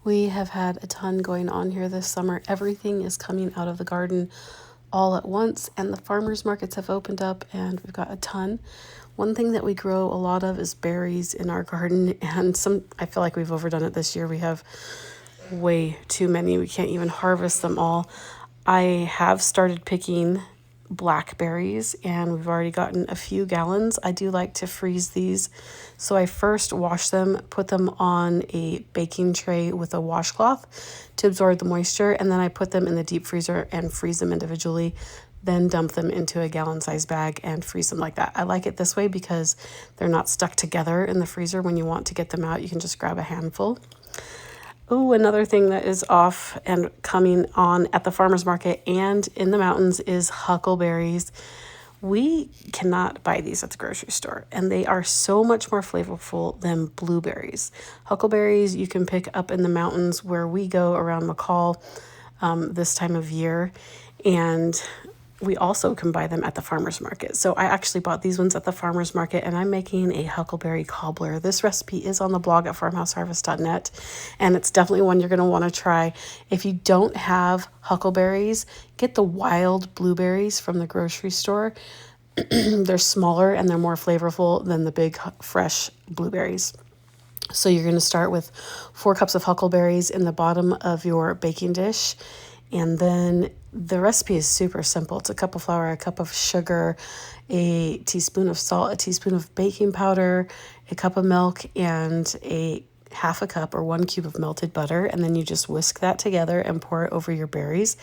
We have had a ton going on here this summer. Everything is coming out of the garden all at once, and the farmers markets have opened up, and we've got a ton. One thing that we grow a lot of is berries in our garden, and I feel like we've overdone it this year. We have way too many. We can't even harvest them all. I have started picking blackberries, and we've already gotten a few gallons. I do like to freeze these. So I first wash them, put them on a baking tray with a washcloth to absorb the moisture, and then I put them in the deep freezer and freeze them individually, then dump them into a gallon size bag and freeze them like that. I like it this way because they're not stuck together in the freezer. When you want to get them out, you can just grab a handful. Oh, another thing that is off and coming on at the farmer's market and in the mountains is huckleberries. We cannot buy these at the grocery store, and they are so much more flavorful than blueberries. Huckleberries you can pick up in the mountains where we go around McCall this time of year, and we also can buy them at the farmer's market. So I actually bought these ones at the farmer's market, and I'm making a Huckleberry Cobbler. This recipe is on the blog at farmhouseharvest.net, and it's definitely one you're going to want to try. If you don't have huckleberries, get the wild blueberries from the grocery store. They're smaller and they're more flavorful than the big fresh blueberries. So you're going to start with 4 cups of huckleberries in the bottom of your baking dish. And then the recipe is super simple. It's a cup of flour, a cup of sugar, a teaspoon of salt, a teaspoon of baking powder, a cup of milk, and a half a cup or 1 cube of melted butter. And then you just whisk that together and pour it over your berries.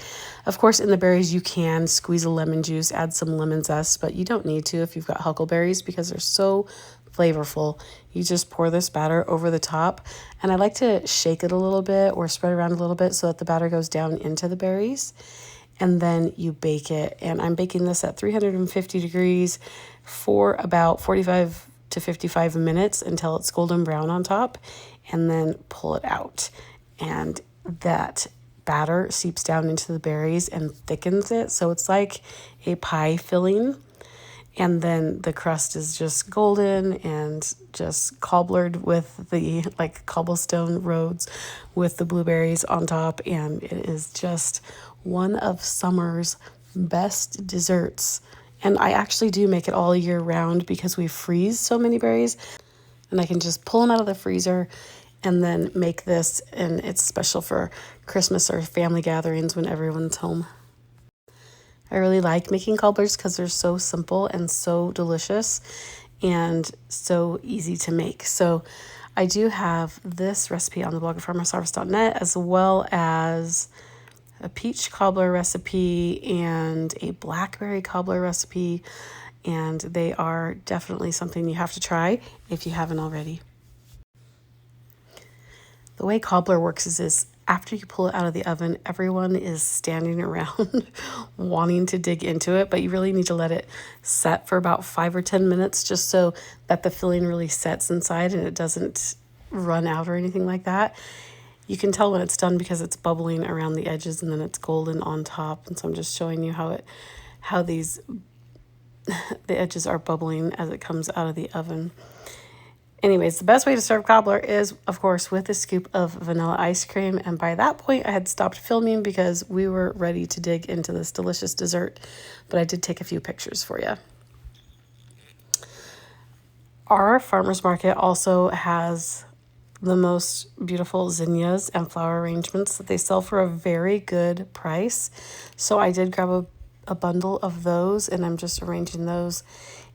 Of course, in the berries, you can squeeze a lemon juice, add some lemon zest, but you don't need to if you've got huckleberries because they're so flavorful. You just pour this batter over the top, and I like to shake it a little bit or spread around a little bit so that the batter goes down into the berries, and then you bake it. And I'm baking this at 350 degrees for about 45 to 55 minutes until it's golden brown on top, and then pull it out. And that batter seeps down into the berries and thickens it, so it's like a pie filling. And then the crust is just golden and just cobblered with the like cobblestone roads with the blueberries on top. And it is just one of summer's best desserts. And I actually do make it all year round because we freeze so many berries. And I can just pull them out of the freezer and then make this. And it's special for Christmas or family gatherings when everyone's home. I really like making cobblers because they're so simple and so delicious and so easy to make. So I do have this recipe on the blog at farmersharvest.net, as well as a peach cobbler recipe and a blackberry cobbler recipe. And they are definitely something you have to try if you haven't already. The way cobbler works is after you pull it out of the oven, everyone is standing around wanting to dig into it, but you really need to let it set for about 5 or 10 minutes just so that the filling really sets inside and it doesn't run out or anything like that. You can tell when it's done because it's bubbling around the edges and then it's golden on top. And so I'm just showing you how these the edges are bubbling as it comes out of the oven. Anyways, the best way to serve cobbler is, of course, with a scoop of vanilla ice cream. And by that point, I had stopped filming because we were ready to dig into this delicious dessert. But I did take a few pictures for you. Our farmer's market also has the most beautiful zinnias and flower arrangements that they sell for a very good price. So I did grab a bundle of those, and I'm just arranging those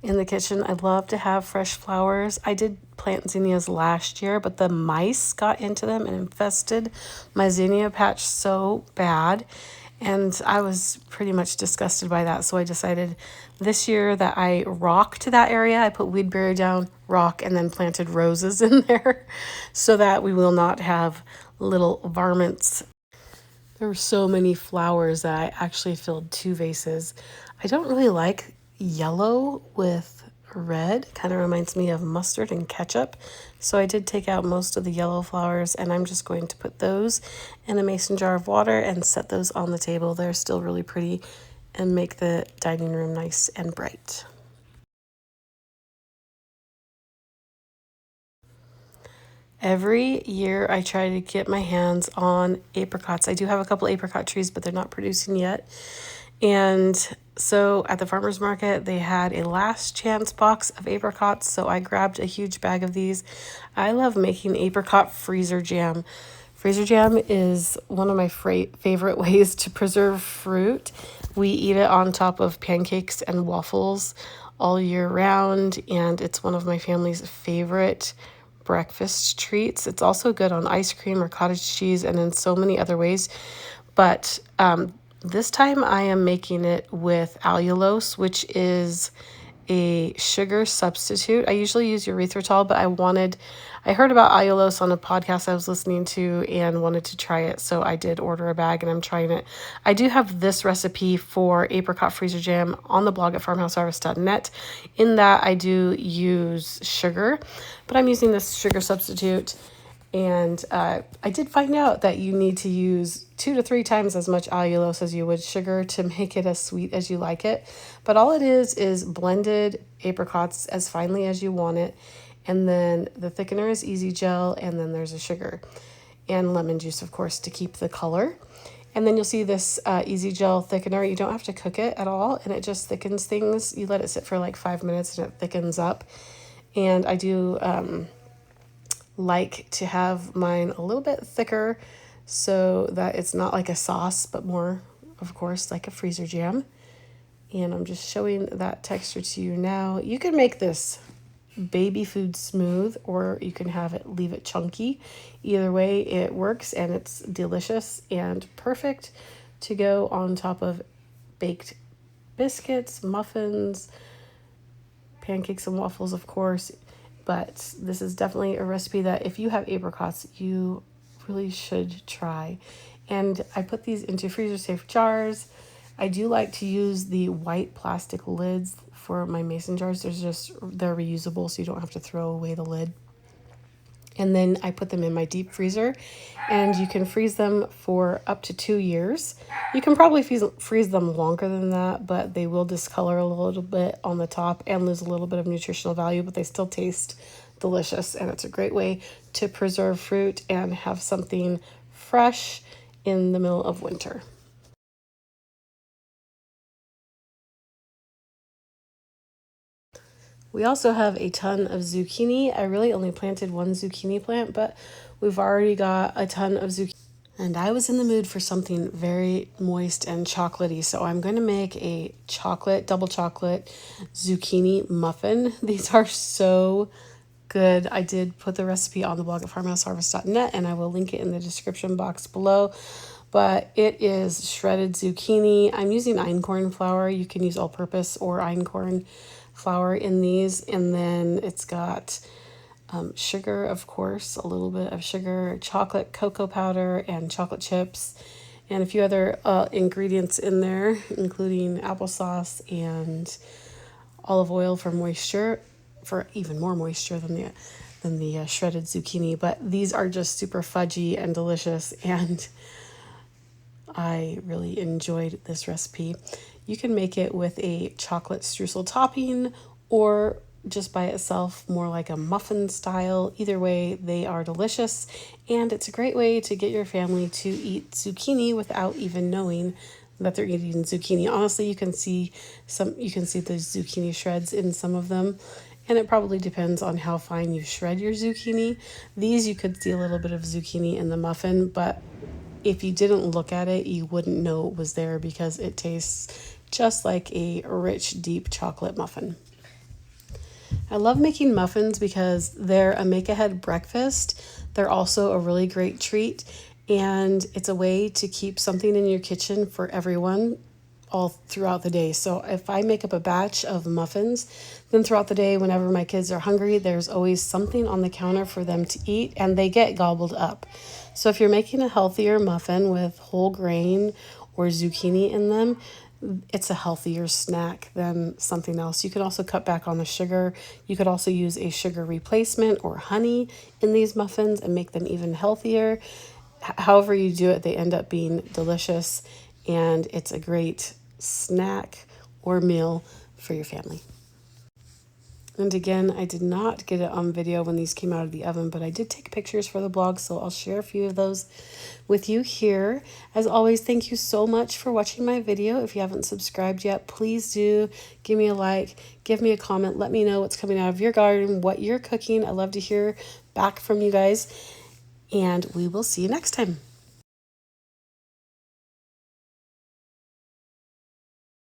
in the kitchen. I love to have fresh flowers. I did plant zinnias last year, but the mice got into them and infested my zinnia patch so bad. And I was pretty much disgusted by that. So I decided this year that I rocked that area. I put weed barrier down, rock, and then planted roses in there so that we will not have little varmints. There were so many flowers that I actually filled 2 vases. I don't really like yellow with red. Kind of reminds me of mustard and ketchup. So I did take out most of the yellow flowers, and I'm just going to put those in a mason jar of water and set those on the table. They're still really pretty and make the dining room nice and bright. Every year I try to get my hands on apricots. I do have a couple apricot trees, but they're not producing yet. And so at the farmer's market, they had a last chance box of apricots. So I grabbed a huge bag of these. I love making apricot freezer jam. Freezer jam is one of my favorite ways to preserve fruit. We eat it on top of pancakes and waffles all year round, and it's one of my family's favorite breakfast treats. It's also good on ice cream or cottage cheese and in so many other ways. But this time I am making it with allulose, which is a sugar substitute. I usually use erythritol, but I heard about allulose on a podcast I was listening to and wanted to try it. So I did order a bag and I'm trying it. I do have this recipe for apricot freezer jam on the blog at farmhouseharvest.net. In that I do use sugar, but I'm using this sugar substitute. And I did find out that you need to use 2 to 3 times as much allulose as you would sugar to make it as sweet as you like it. But all it is blended apricots as finely as you want it. And then the thickener is Easy Gel, and then there's a sugar and lemon juice, of course, to keep the color. And then you'll see this Easy Gel thickener. You don't have to cook it at all, and it just thickens things. You let it sit for like 5 minutes and it thickens up. And I do like to have mine a little bit thicker so that it's not like a sauce, but more, of course, like a freezer jam. And I'm just showing that texture to you now. You can make this baby food smooth, or you can leave it chunky. Either way, it works, and it's delicious and perfect to go on top of baked biscuits, muffins, pancakes and waffles, of course. But this is definitely a recipe that if you have apricots, you really should try. And I put these into freezer safe jars. I do like to use the white plastic lids for my mason jars. They're reusable, so you don't have to throw away the lid. And then I put them in my deep freezer, and you can freeze them for up to 2 years. You can probably freeze them longer than that, but they will discolor a little bit on the top and lose a little bit of nutritional value, but they still taste delicious. And it's a great way to preserve fruit and have something fresh in the middle of winter. We also have a ton of zucchini. I really only planted one zucchini plant, but we've already got a ton of zucchini. And I was in the mood for something very moist and chocolatey, so I'm going to make a double chocolate zucchini muffin. These are so good. I did put the recipe on the blog at farmhouseharvest.net, and I will link it in the description box below. But it is shredded zucchini. I'm using einkorn flour. You can use all-purpose or einkorn flour in these. And then it's got sugar, of course, a little bit of sugar, chocolate, cocoa powder, and chocolate chips, and a few other ingredients in there, including applesauce and olive oil for moisture, for even more moisture than the shredded zucchini. But these are just super fudgy and delicious, and I really enjoyed this recipe. You can make it with a chocolate streusel topping or just by itself, more like a muffin style. Either way, they are delicious, and it's a great way to get your family to eat zucchini without even knowing that they're eating zucchini. Honestly, you can see the zucchini shreds in some of them, and it probably depends on how fine you shred your zucchini. These, you could see a little bit of zucchini in the muffin, but if you didn't look at it, you wouldn't know it was there because it tastes just like a rich, deep chocolate muffin. I love making muffins because they're a make-ahead breakfast. They're also a really great treat, and it's a way to keep something in your kitchen for everyone all throughout the day. So if I make up a batch of muffins, then throughout the day, whenever my kids are hungry, there's always something on the counter for them to eat, and they get gobbled up. So if you're making a healthier muffin with whole grain or zucchini in them, it's a healthier snack than something else. You can also cut back on the sugar. You could also use a sugar replacement or honey in these muffins and make them even healthier. However you do it, they end up being delicious, and it's a great snack or meal for your family. And again, I did not get it on video when these came out of the oven, but I did take pictures for the blog, so I'll share a few of those with you here. As always, thank you so much for watching my video. If you haven't subscribed yet, please do give me a like, give me a comment, let me know what's coming out of your garden, what you're cooking. I love to hear back from you guys, and we will see you next time.